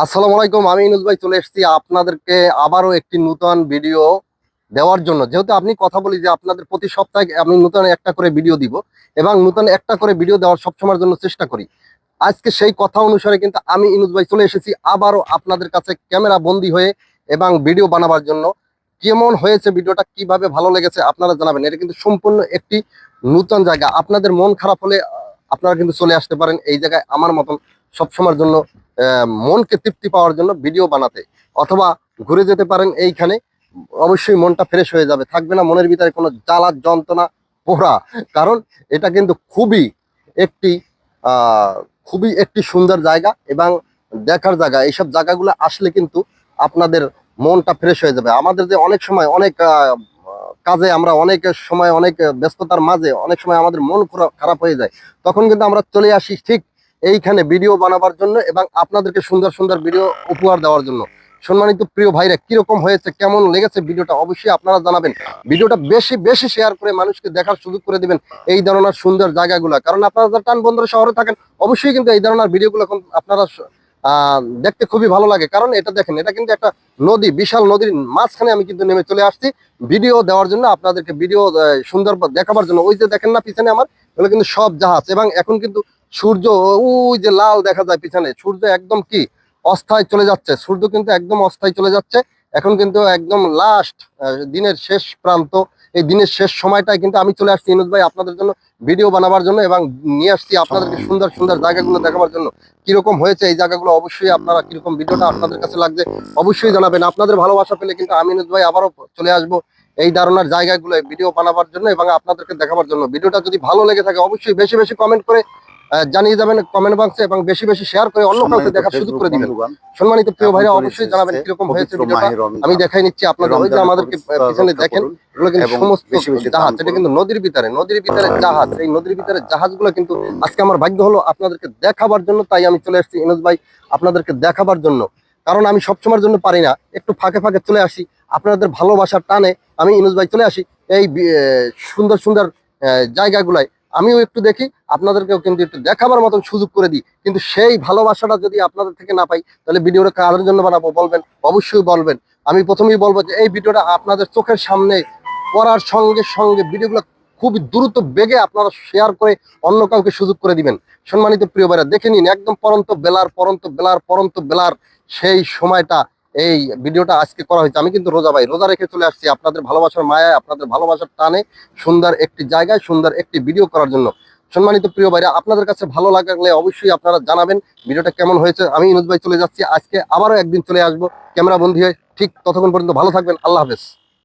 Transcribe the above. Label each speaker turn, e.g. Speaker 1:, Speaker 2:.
Speaker 1: আসসালামু আলাইকুম। আমি ইনুস ভাই চলে এসেছি আপনাদেরকে আবারও একটি নতুন ভিডিও দেওয়ার জন্য। যেহেতু আপনি কথা বলি যে আপনাদের প্রতি সপ্তাহে আমি নতুন একটা করে ভিডিও দিব এবং নতুন একটা করে ভিডিও দেওয়ার সবসময়ের জন্য চেষ্টা করি। আজকে সেই কথা অনুসারে কিন্তু আমি ইনুস ভাই চলে এসেছি আবারও আপনাদের কাছে ক্যামেরা বন্দী হয়ে এবং ভিডিও বানাবার জন্য। কেমন হয়েছে ভিডিওটা, কিভাবে ভালো লেগেছে আপনারা জানাবেন। এটা কিন্তু সম্পূর্ণ একটি নতুন জায়গা। আপনাদের মন খারাপ হলে আপনারা কিন্তু চলে আসতে পারেন এই জায়গায় আমার মতন সবসময়ের জন্য মনকে তৃপ্তি পাওয়ার জন্য ভিডিও বানাতে, অথবা ঘুরে যেতে পারেন এইখানে। অবশ্যই মনটা ফ্রেশ হয়ে যাবে, থাকবে না মনের ভিতরে কোনো জ্বালা যন্ত্রণা পোড়া। কারণ এটা কিন্তু একটি আহ খুবই একটি সুন্দর জায়গা এবং দেখার জায়গা। এইসব জায়গাগুলো আসলে কিন্তু আপনাদের মনটা ফ্রেশ হয়ে যাবে। আমাদের যে অনেক সময় অনেক কাজে আমরা অনেক সময় অনেক ব্যস্ততার মাঝে অনেক সময় আমাদের মন খারাপ হয়ে যায়, তখন কিন্তু আমরা চলে আসি ঠিক এইখানে ভিডিও বানাবার জন্য এবং আপনাদেরকে সুন্দর সুন্দর ভিডিও উপহার দেওয়ার জন্য। সম্মানিত প্রিয় ভাইরা, কিরকম হয়েছে, কেমন লেগেছে ভিডিওটা অবশ্যই আপনারা জানাবেন। ভিডিওটা বেশি বেশি শেয়ার করে মানুষকে দেখার সুযোগ করে দিবেন এই ধরনের সুন্দর জায়গাগুলো। কারণ আপনারা যারা টান বন্দর শহরে থাকেন অবশ্যই কিন্তু এই ধরনের ভিডিওগুলো আপনারা দেখতে খুবই ভালো লাগে। কারণ এটা দেখেন, এটা কিন্তু একটা নদী, বিশাল নদীর মাঝখানে আমি কিন্তু নেমে চলে আসছি ভিডিও দেওয়ার জন্য, আপনাদেরকে ভিডিও সুন্দর দেখাবার জন্য। ওই যে দেখেন না পিছনে আমার, এগুলো কিন্তু সব জাহাজ। এবং এখন কিন্তু সূর্য, ওই যে লাল দেখা যায় পিছনে, সূর্য একদম কি অস্থায় চলে যাচ্ছে। সূর্য কিন্তু একদম অস্থায় চলে যাচ্ছে। এখন কিন্তু একদম লাস্ট দিনের শেষ প্রান্ত, এই দিনের শেষ সময়টায় কিন্তু আমি চলে আসছি ইনুস ভাই আপনাদের জন্য ভিডিও বানাবার জন্য এবং নিয়ে আসছি আপনাদেরকে সুন্দর সুন্দর জায়গাগুলো দেখাবার জন্য। কিরকম হয়েছে এই জায়গাগুলো, অবশ্যই আপনারা কিরকম ভিডিওটা আপনাদের কাছে লাগছে অবশ্যই জানাবেন। আপনাদের ভালোবাসা পেলে কিন্তু আমি ইনুস ভাই আবারও চলে আসবো এই ধরনের জায়গাগুলো ভিডিও বানাবার জন্য এবং আপনাদেরকে দেখাবার জন্য। ভিডিওটা যদি ভালো লেগে থাকে অবশ্যই বেশি বেশি কমেন্ট করে জানিয়ে যাবেন কমেন্ট বক্সে, এবং বেশি বেশি শেয়ার করে অন্য কাউকে দেখার সুযোগ করে দিবেন। সম্মানিত প্রিয় ভাইরা, অবশ্যই জানাবেন কিরকম হয়েছে ভিডিওটা। আমি দেখাই নিচ্ছি আপনাদের। ওই যে আমাদেরকে পিছনে দেখেন, এগুলো কিন্তু সমস্ত জাহাজ। এটা কিন্তু নদীর ভিতরে জাহাজ। এই নদীর ভিতরে জাহাজগুলো কিন্তু আজকে আমার ভাগ্য হলো আপনাদেরকে দেখাবার জন্য, তাই আমি চলে আসছি ইনুস ভাই আপনাদেরকে দেখাবার জন্য। কারণ আমি সবসময়ের জন্য পারি না, একটু ফাঁকে ফাঁকে চলে আসি আপনাদের ভালোবাসার টানে। আমি ইনুস ভাই চলে আসি এই সুন্দর সুন্দর জায়গাগুলাই, আমিও একটু দেখি, আপনাদেরকেও কিন্তু একটু দেখাবার মতন সুযোগ করে দিই। কিন্তু সেই ভালোবাসাটা যদি আপনাদের থেকে না পাই তাহলে ভিডিওটা কাদের জন্য বানাবো বলবেন, অবশ্যই বলবেন। আমি প্রথমেই বলবো যে এই ভিডিওটা আপনাদের চোখের সামনে করার সঙ্গে সঙ্গে ভিডিওগুলো খুবই দ্রুত বেগে আপনারা শেয়ার করে অন্য কাউকে সুযোগ করে দিবেন। সম্মানিত প্রিয় ভাইরা, দেখে নিন একদম পরন্ত বেলার সেই সময়টা এই ভিডিওটা আজকে করা হয়েছে। আমি কিন্তু রোজা ভাই, রোজা রেখে চলে আসছি আপনাদের ভালোবাসার মায়ায়, আপনাদের ভালোবাসার টানে সুন্দর একটি জায়গায় সুন্দর একটি ভিডিও করার জন্য। সম্মানিত প্রিয় ভাইরা, আপনাদের কাছে ভালো লাগলে অবশ্যই আপনারা জানাবেন ভিডিওটা কেমন হয়েছে। আমি ইনুস ভাই চলে যাচ্ছি, আজকে আবারও একদিন চলে আসবো ক্যামেরা বন্দী হয়ে। ঠিক ততক্ষণ পর্যন্ত ভালো থাকবেন। আল্লাহ হাফেজ।